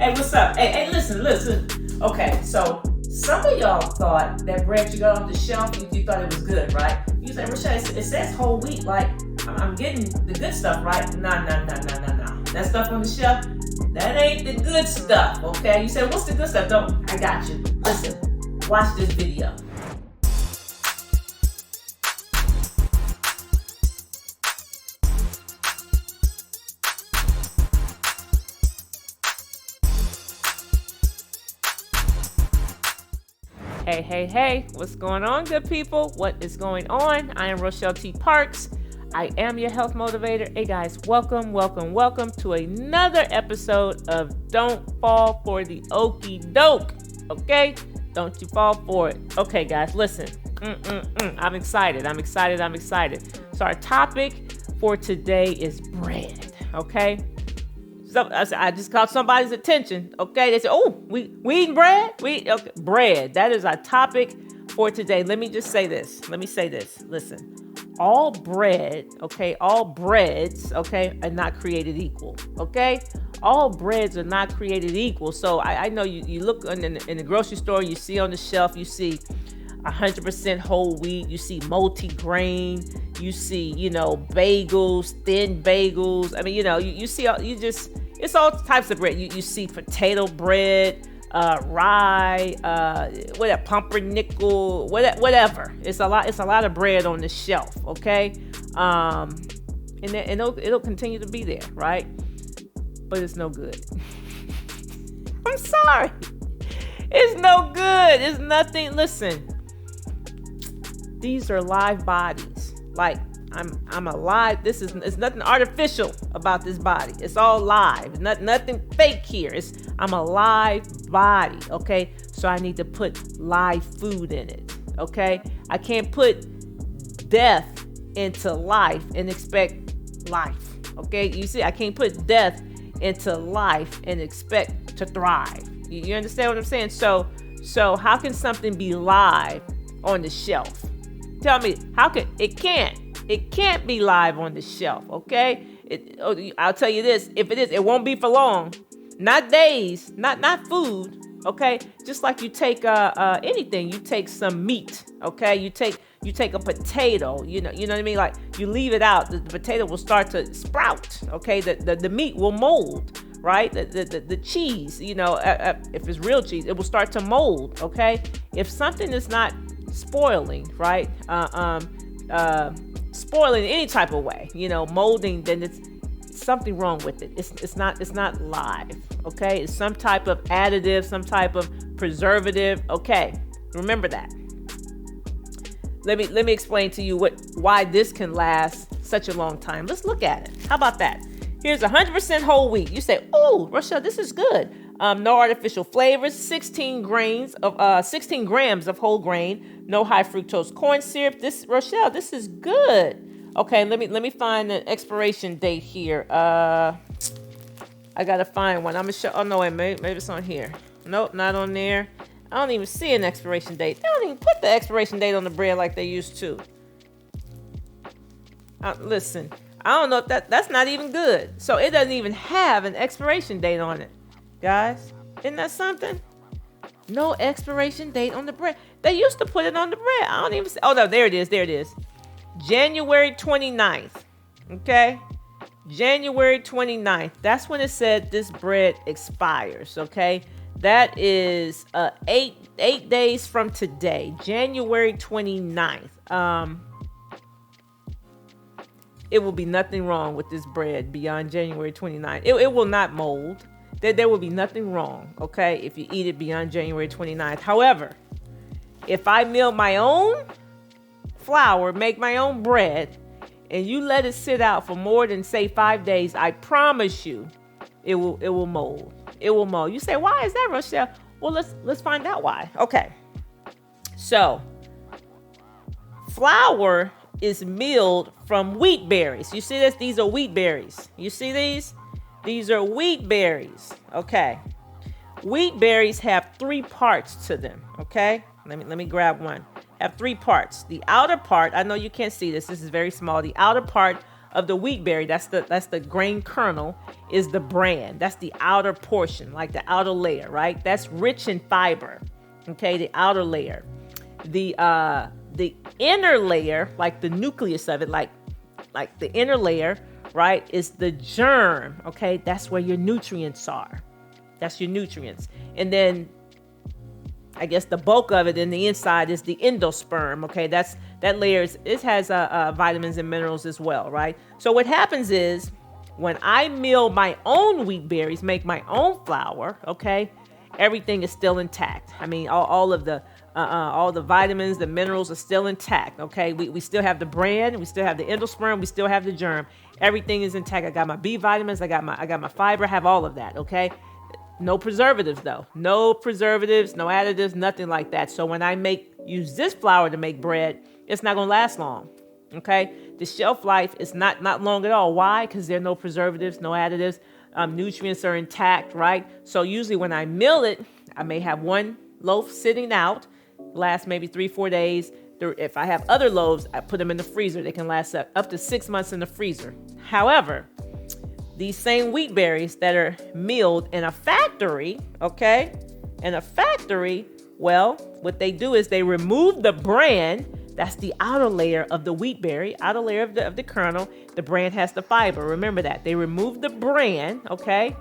Hey, what's up? Hey, listen. Okay, so some of y'all thought that bread you got off the shelf, you thought it was good, right? You said, Rochelle, it says whole wheat, like I'm getting the good stuff, right? Nah. That stuff on the shelf, that ain't the good stuff, okay? You said, what's the good stuff? Don't, I got you. Listen, watch this video. Hey, what's going on, good people? What is going on? I am Rochelle T. Parks. I am your health motivator. Hey guys, welcome to another episode of Don't Fall for the Okie Doke, okay? Don't you fall for it. Okay guys, listen, I'm excited. So our topic for today is bread, okay? So I just caught somebody's attention. Okay, they said, "Oh, we eating bread? Bread." That is our topic for today. Let me just say this. Listen, all bread, okay, all breads, okay, are not created equal. Okay, all breads are not created equal. So I know you look in the grocery store, you see on the shelf, you see 100% whole wheat, you see multi-grain, you see, bagels, thin bagels. I mean, you see, it's all types of bread. You see potato bread, rye, pumpernickel, whatever. It's a lot of bread on the shelf, okay? And it'll continue to be there, right? But it's no good. I'm sorry. It's no good. It's nothing. Listen. These are live bodies. Like I'm alive. It's nothing artificial about this body. It's all live. Nothing fake here. I'm a live body. Okay. So I need to put live food in it. Okay. I can't put death into life and expect life. Okay. You see, I can't put death into life and expect to thrive. You understand what I'm saying? So how can something be live on the shelf? Tell me, how can it can't be live on the shelf, okay? I'll tell you this, if it is, it won't be for long. Not days, not food, okay? Just like you take anything, you take some meat, okay? You take a potato, you know what I mean? Like you leave it out, the potato will start to sprout, okay? The meat will mold, right? The cheese, if it's real cheese, it will start to mold, okay? If something is not spoiling, right? Spoiling in any type of way, molding, then it's something wrong with it. It's not live, okay? It's some type of additive, some type of preservative, okay? Remember that. Let me explain to you why this can last such a long time. Let's look at it. How about that? Here's 100% whole wheat. You say, "Oh, Rochelle, this is good. No artificial flavors, 16 grams of whole grain, no high fructose corn syrup. Rochelle, this is good." Okay, let me find the expiration date here. I gotta find one. I'm gonna show. Oh no, wait, maybe it's on here. Nope, not on there. I don't even see an expiration date. They don't even put the expiration date on the bread like they used to. Listen, I don't know if that's not even good. So it doesn't even have an expiration date on it. Guys, isn't that something? No expiration date on the bread. They used to put it on the bread. I don't even see. Oh, no, there it is. January 29th. Okay? January 29th. That's when it said this bread expires. Okay? That is 8 days from today. January 29th. It will be nothing wrong with this bread beyond January 29th. It will not mold. There will be nothing wrong, okay, if you eat it beyond January 29th. However, if I mill my own flour, make my own bread, and you let it sit out for more than, say, 5 days, I promise you it will mold. It will mold. You say, "Why is that, Rochelle?" Well, let's find out why. Okay. So, flour is milled from wheat berries. You see this? These are wheat berries. You see these? These are wheat berries, okay? Wheat berries have 3 parts to them, okay? Let me grab one. Have 3 parts. The outer part, I know you can't see this. This is very small. The outer part of the wheat berry, that's the grain kernel, is the bran. That's the outer portion, like the outer layer, right? That's rich in fiber. Okay, the outer layer. The inner layer, like the nucleus of it, like the inner layer, right, is the germ. Okay, that's where your nutrients are. That's your nutrients. And then I guess the bulk of it in the inside is the endosperm. Okay, that layer it has vitamins and minerals as well, right? So what happens is when I mill my own wheat berries, make my own flour, okay, everything is still intact. I mean, all the vitamins, the minerals are still intact. Okay, we still have the bran, we still have the endosperm, we still have the germ. Everything is intact. I got my B vitamins, I got my fiber, I have all of that. Okay. No preservatives though. No preservatives, no additives, nothing like that. So when I use this flour to make bread, it's not gonna last long. Okay? The shelf life is not long at all. Why? Because there are no preservatives, no additives. Nutrients are intact, right? So usually when I mill it, I may have one loaf sitting out, last maybe 3-4 days. If I have other loaves, I put them in the freezer. They can last up to 6 months in the freezer. However, these same wheat berries that are milled in a factory, okay? In a factory, well, what they do is they remove the bran. That's the outer layer of the wheat berry, outer layer of the kernel. The bran has the fiber. Remember that. They remove the bran, okay?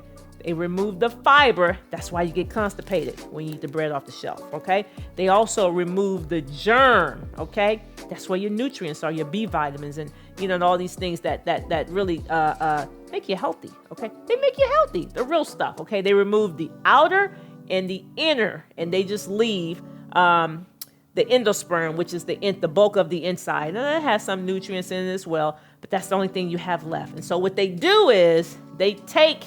They remove the fiber. That's why you get constipated when you eat the bread off the shelf, okay? They also remove the germ, okay? That's where your nutrients are, your B vitamins, and and all these things that really make you healthy, okay? They make you healthy, the real stuff, okay? They remove the outer and the inner, and they just leave the endosperm, which is the bulk of the inside. And it has some nutrients in it as well, but that's the only thing you have left. And so what they do is they take,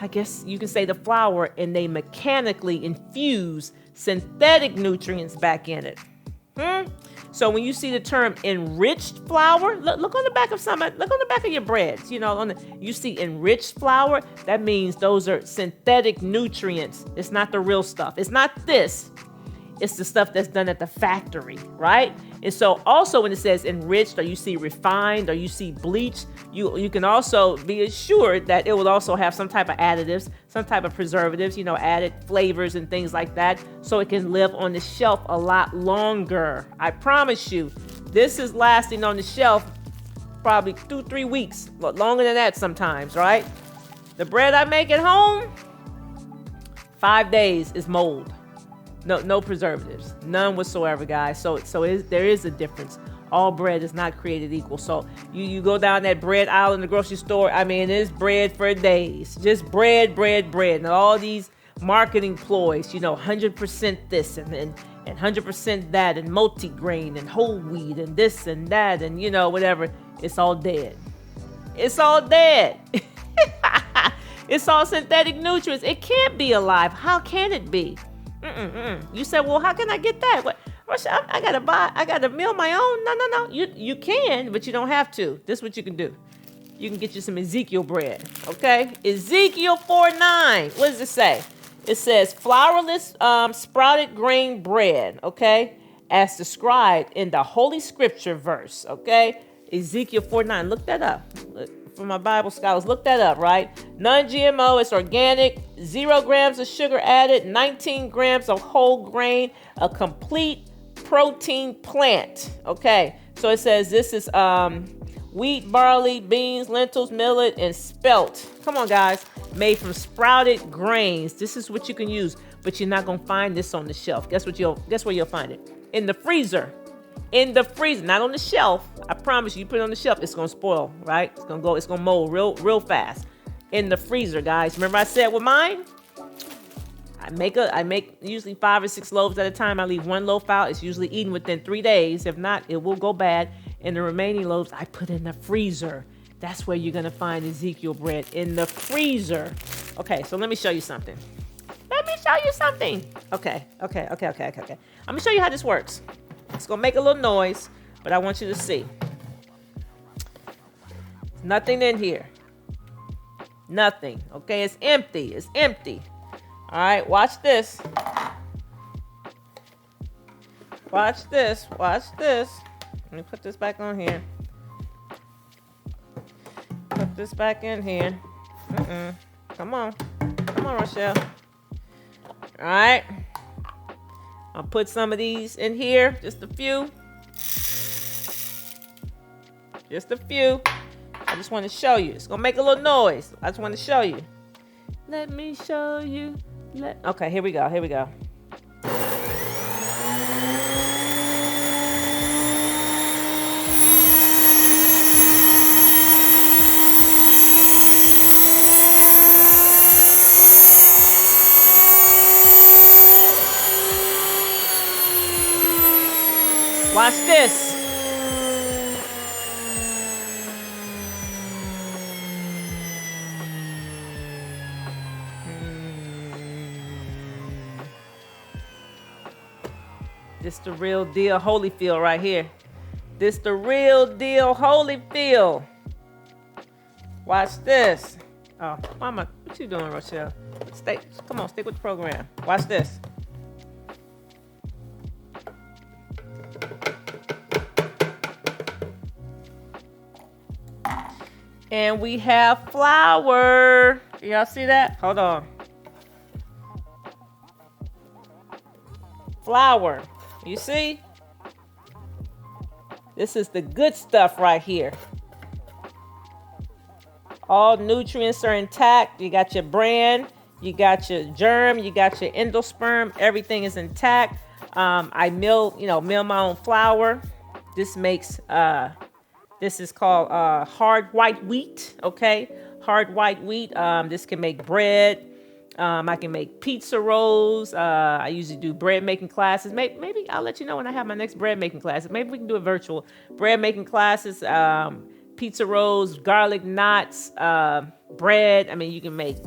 I guess you can say, the flour, and they mechanically infuse synthetic nutrients back in it. So when you see the term enriched flour, look on the back of look on the back of your breads. You see enriched flour. That means those are synthetic nutrients. It's not the real stuff. It's not this. It's the stuff that's done at the factory, right? And so also when it says enriched, or you see refined, or you see bleached, you can also be assured that it will also have some type of additives, some type of preservatives, added flavors and things like that, so it can live on the shelf a lot longer. I promise you, this is lasting on the shelf probably 2-3 weeks, longer than that sometimes, right? The bread I make at home, 5 days is mold. No preservatives, none whatsoever, guys. So there is a difference. All bread is not created equal. So you go down that bread aisle in the grocery store. I mean, it's bread for days, just bread, and all these marketing ploys. 100% this and 100% that, and multigrain and whole wheat and this and that, and whatever. It's all dead. It's all dead. It's all synthetic nutrients. It can't be alive. How can it be? You said, well, how can I get that? What, Rochelle, I gotta mill my own. No. You can, but you don't have to. This is what you can do. You can get you some Ezekiel bread, okay? Ezekiel 4:9. What does it say? It says flourless sprouted grain bread, okay? As described in the Holy Scripture verse, okay? Ezekiel 4:9. Look that up. For my Bible scholars, look that up, right? Non-GMO, it's organic, 0 grams of sugar added, 19 grams of whole grain, a complete protein plant. Okay, so it says this is wheat, barley, beans, lentils, millet, and spelt. Come on, guys. Made from sprouted grains. This is what you can use, but you're not gonna find this on the shelf. Guess where you'll find it? In the freezer. In the freezer, not on the shelf. I promise you put it on the shelf, it's gonna spoil, right? It's gonna mold real fast. In the freezer, guys. Remember I said with mine? I make usually 5 or 6 loaves at a time. I leave one loaf out. It's usually eaten within 3 days. If not, it will go bad. And the remaining loaves I put in the freezer. That's where you're gonna find Ezekiel bread, in the freezer. Okay, so let me show you something. Okay. I'm gonna show you how this works. It's gonna make a little noise, but I want you to see. Nothing in here. Nothing. Okay, it's empty. All right, watch this. Watch this. Let me put this back on here. this back in here. Come on, Rochelle. All right. I'll put some of these in here, just a few. Just a few. I just want to show you. It's gonna make a little noise. I just want to show you. Let me show you. Okay, here we go. Here we go. Watch this. This the real deal Holyfield right here. This the real deal Holyfield. Watch this. Oh, mama, what you doing, Rochelle? Come on, stick with the program. Watch this. And we have flour. Y'all see that? Hold on. Flour. You see? This is the good stuff right here. All nutrients are intact. You got your bran, you got your germ, you got your endosperm. Everything is intact. I mill my own flour. This makes this is called hard white wheat. Okay, hard white wheat. This can make bread. I can make pizza rolls. I usually do bread making classes. Maybe I'll let you know when I have my next bread making classes. Maybe we can do a virtual bread making classes. Pizza rolls, garlic knots, bread. I mean, you can make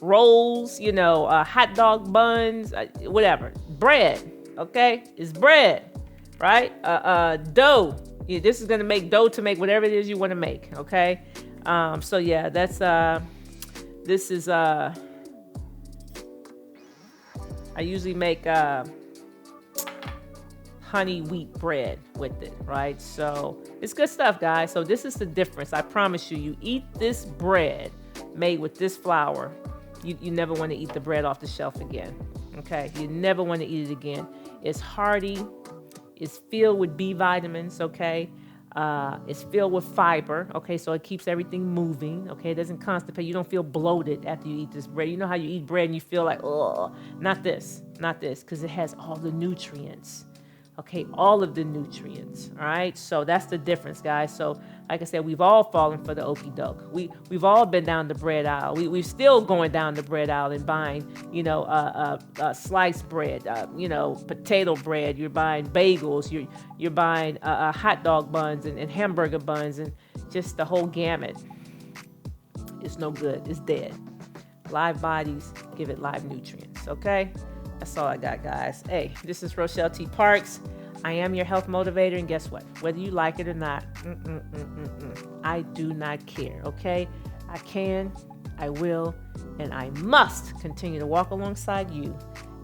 rolls, hot dog buns, whatever. Bread, okay? It's bread, right? Dough. Yeah, this is gonna make dough to make whatever it is you want to make, okay? So yeah, that's this is I usually make honey wheat bread with it, right? So it's good stuff, guys. So this is the difference. I promise you, you eat this bread made with this flour, you never want to eat the bread off the shelf again, okay? You never want to eat it again. It's hearty. It's filled with B vitamins, okay? It's filled with fiber, okay? So it keeps everything moving, okay? It doesn't constipate. You don't feel bloated after you eat this bread. You know how you eat bread and you feel like, oh, not this, because it has all the nutrients, okay? All of the nutrients, all right? So that's the difference, guys. So like I said, we've all fallen for the okie doke. We've all been down the bread aisle. We're still going down the bread aisle and buying, sliced bread, potato bread. You're buying bagels. You're buying hot dog buns and hamburger buns and just the whole gamut. It's no good. It's dead. Live bodies, give it live nutrients, okay? That's all I got, guys. Hey, this is Rochelle T. Parks. I am your health motivator, and guess what? Whether you like it or not, I do not care, okay? I can, I will, and I must continue to walk alongside you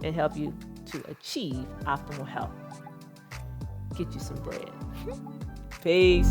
and help you to achieve optimal health. Get you some bread. Peace.